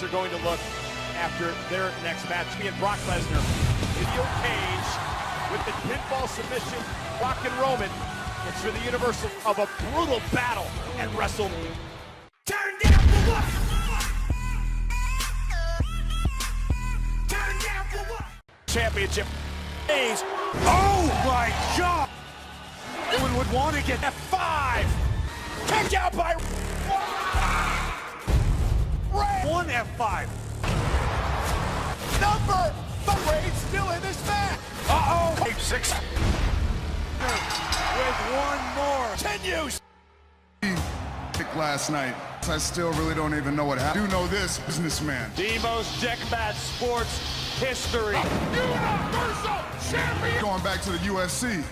are going to look after their next match. Being Brock Lesnar in the cage with the pinfall submission, Brock and Roman. It's for the Universal of a brutal battle at WrestleMania. Turn down for what? Turn down for what? Championship. Oh my God! Anyone would want to get F5. Kicked out by Ray. One F5. Number 3 still in this match. Uh-oh. 6. With one more. Continues. Last night, I still really don't even know what happened. I do know this, businessman. The most deathmatch sports history. Universal Champion. Going back to the UFC.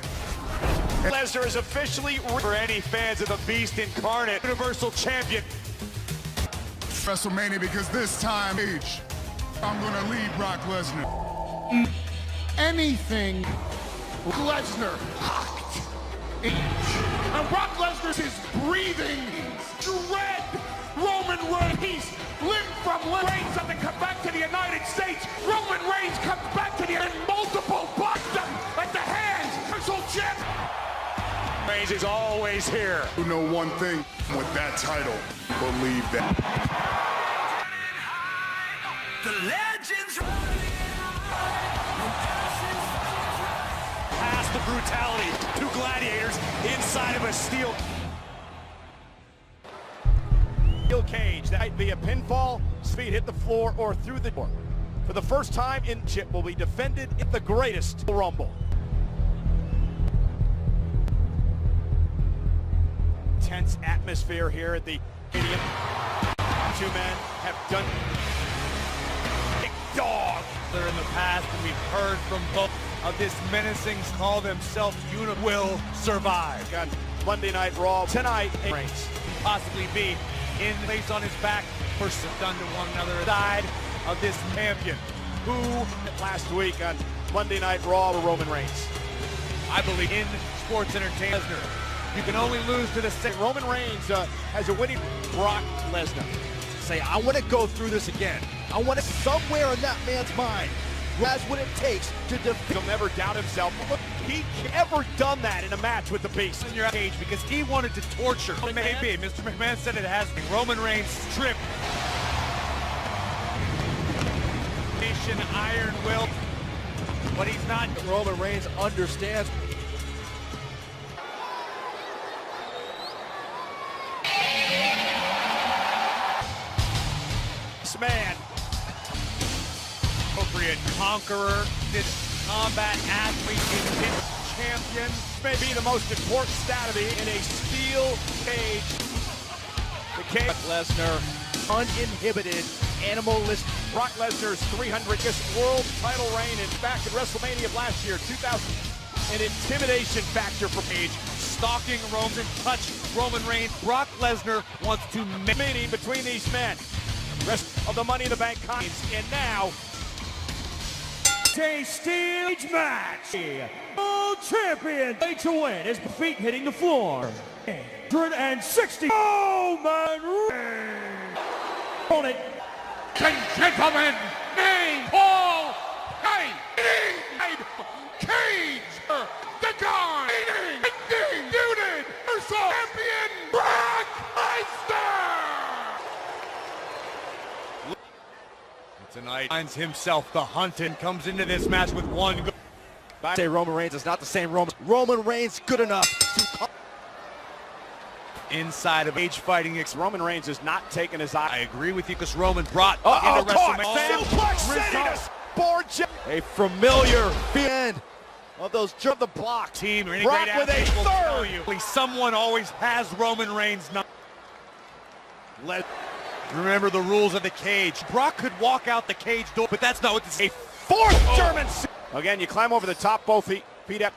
Lesnar is officially, for any fans of the Beast Incarnate, Universal Champion. WrestleMania, because this time, I'm gonna lead Brock Lesnar. Anything Lesnar. And Brock Lesnar is breathing dread. Roman Reigns, limp from Reigns doesn't come back to the United States. Roman Reigns comes back to the and multiple Boston at the hands. Universal Champ. Reigns is always here. You know one thing with that title, believe that. The legends. Past the brutality, 2 gladiators inside of a steel cage. That might be a pinfall, speed hit the floor, or through the door. For the first time in Chip will be defended in the greatest Rumble. Tense atmosphere here at the stadium. 2 men have done big dog. They're in the past, and we've heard from both of this menacing call themselves will survive. Got Monday Night Raw tonight. Reigns Possibly be in place on his back for done to one another side of this champion. Who last week on Monday Night Raw with Roman Reigns. I believe in sports entertainment. You can only lose to the same. Roman Reigns has a winning Brock Lesnar. Say, I want to go through this again. I want to somewhere in that man's mind. That's what it takes to defeat. He'll never doubt himself. He ever done that in a match with the Beast in your age because he wanted to torture. Maybe Mr. McMahon said it has been. Roman Reigns stripped. Nation Iron Will, but he's not. Roman Reigns understands. This man. Appropriate conqueror, did combat athlete, champion. May be the most important stat of the in a steel cage. The cage. Lesnar, uninhibited, animalistic. Brock Lesnar's 300th world title reign and back at WrestleMania of last year, 2000. An intimidation factor for Page. Stalking Roman, touch Roman Reigns. Brock Lesnar wants to meeting between these men. Rest of the Money in the Bank coins, and now. A stage match. World champion to win. His feet hitting the floor. 160. Roman Reigns. Opponent. And gentlemen, name Paul Cage, the guy, undisputed champion Brock Lesnar. Tonight finds himself the hunted, comes into this match with one goal. I say Roman Reigns is not the same Roman. Roman Reigns good enough to inside of Cage fighting. Roman Reigns is not taking his eye. I agree with you because Roman brought into WrestleMania. Suplex board. A familiar end of those jump the block team or any Brock great with a athlete third. Someone always has Roman Reigns. Remember the rules of the cage. Brock could walk out the cage door, but that's not what this is. A fourth German. Again, you climb over the top, both feet up.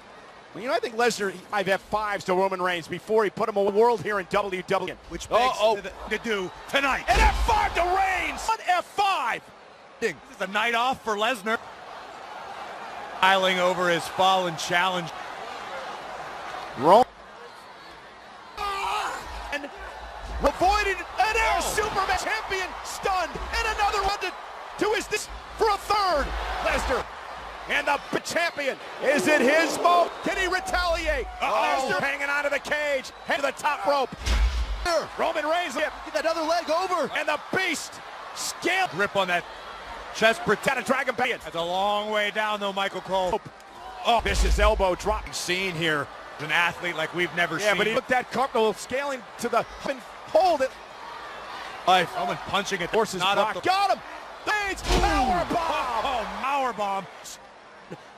Well, you know, I think Lesnar, I've F5s to Roman Reigns before he put him a world here in WWE. Which begs to do tonight. An F5 to Reigns! An F5! This is a night off for Lesnar. Piling over his fallen challenge. Roman. And avoided an air Superman champion, stunned, and another third. Lesnar and the champion. Is it his moment? Can he retaliate? Lesnar hanging onto the cage, head to the top rope. Roman Reigns, Get that other leg over. and the Beast scale. Grip on that chest protect. Got a Dragon Bane. That's a long way down, though, Michael Cole. Oh, vicious elbow drop. Scene here. An athlete like we've never seen. Yeah, but he looked that comfortable scaling to the hold it. Roman punching it. Horses Not blocked. up the Got him. Bates power bomb. Oh, power bomb.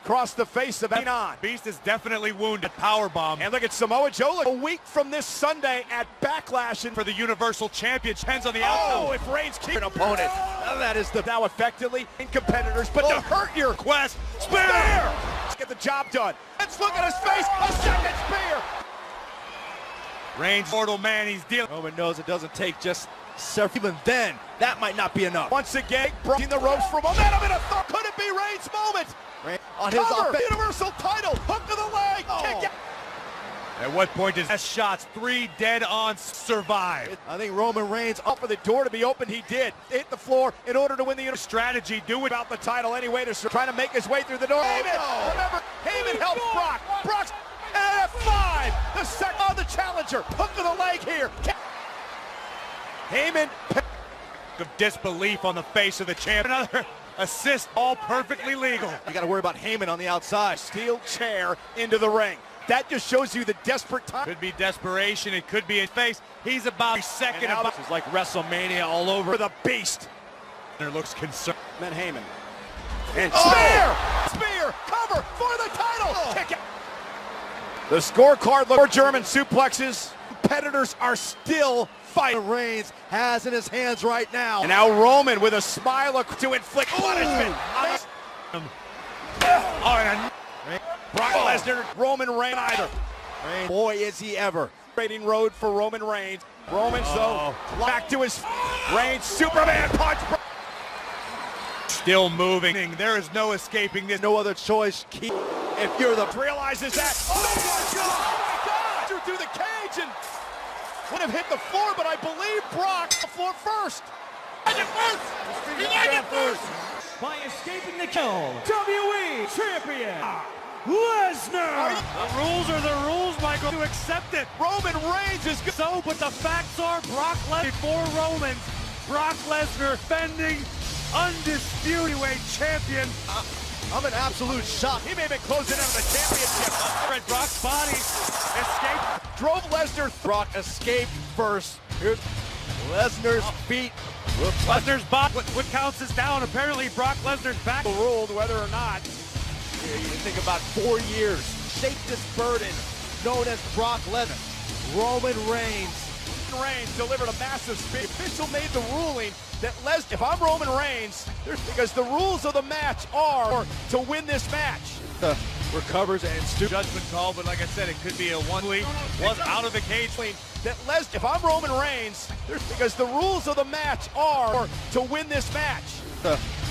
Across the face of Enon. Beast is definitely wounded. Power bomb. And look at Samoa Joe. A week from this Sunday at Backlash For the Universal Championship. Hands on the Oh, outcome. if Reigns keeps an opponent. Now that is the now effectively in competitors, but to hurt your Quest. spear. Let's get the job done. Let's look at his face. A second spear. Reigns, mortal man, he's dealing. Roman knows it doesn't take just several. Even then, that might not be enough. Once again, breaking the ropes for momentum in a third. Could it be Reigns' moment? On his Cover, offense. Universal title, hook of the leg, kick out. At what point does best shots, 3 dead on, survive? I think Roman Reigns Up for the door to be opened, he did. Hit the floor in order to win the Strategy, do it. about the title anyway, trying to make his way through the door. Heyman, no. remember, Heyman helps Brock. Brock's at F5, the second on the challenger. Hook of the leg here. Heyman. Of disbelief on the face of the champ. Another assist, all perfectly legal. You got to worry about Heyman on the outside. Steel chair into the ring. That just shows you the desperate time. Could be desperation, it could be his face. He's about a second. And now About this is like WrestleMania all over. For the Beast. looks concerned. Then Heyman. And spear, cover for the title. Kick out. The scorecard look for German suplexes. Competitors are still fighting. Reigns has in his hands right now. And now Roman with a smile to inflict punishment. Brock Lesnar, Roman Reigns either. Boy, is he ever. Rating road for Roman Reigns. Roman's though back to his Reigns Superman punch. Still moving. There is no escaping this. No other choice. Keep. If you're the Realizes that. Oh my God! Oh my God! Through the cage and would have hit the floor, but I believe Brock the floor first. By escaping the kill, WWE Champion Lesnar. The rules are the rules, Michael. To accept it. Roman Reigns is good. So, but the facts are Brock Lesnar before Romans. Brock Lesnar defending undisputed heavyweight champion. I'm in absolute shock. He may have been closing in on the championship. Red Brock's body escaped. Drove Lesnar. Brock escaped first. Here's Lesnar's feet. Lesnar's body. What counts as down? Apparently, Brock Lesnar's back. Ruled whether or not. You think about 4 years. Shaped this burden known as Brock Lesnar. Roman Reigns. Reigns delivered a massive spear. The official made the ruling that Lesnar, if I'm Roman Reigns, because the rules of the match are to win this match. Recovers and Judgment call, but like I said, it could be a one-lead. Was out of the cage. That Lesnar, if I'm Roman Reigns, because the rules of the match are to win this match.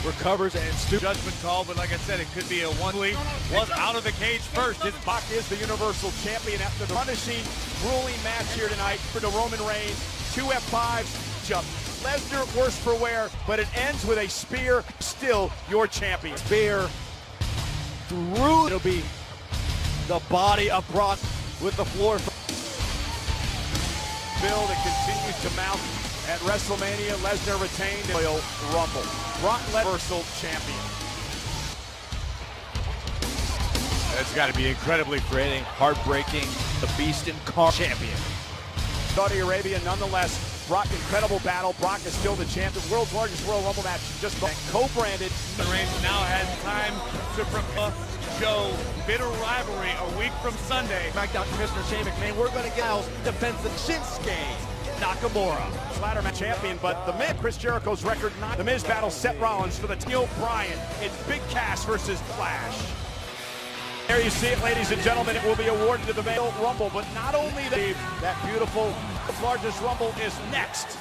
Recovers and Judgment call, but like I said, it could be a one-lead. Was out of the cage first. His Brock is the Universal Champion after the punishing ruling match here tonight for the Roman Reigns. 2 F5s, jump. Lesnar worse for wear, but it ends with a spear. Still your champion. spear through. It'll be the body of Brock with the floor. Bill that continues to mount at WrestleMania. Lesnar retained in Royal Rumble. Brock Lesnar Universal Champion. It's got to be incredibly Creating heartbreaking, the Beast incarnate champion. Saudi Arabia, nonetheless, Brock, incredible battle. Brock is still the champ. The world's largest Royal Rumble match just co-branded. Reigns now has time to show bitter rivalry a week from Sunday. SmackDown Commissioner Shane McMahon, we're going to get Al's defense of Shinsuke Nakamura. Ladder match champion, but the Miz, Chris Jericho's record 9. The Miz battles Seth Rollins for the Neil Bryan. It's Big Cass versus Flash. There you see it, ladies and gentlemen. It will be awarded to the Royal Rumble, but not only that beautiful, largest Rumble is next.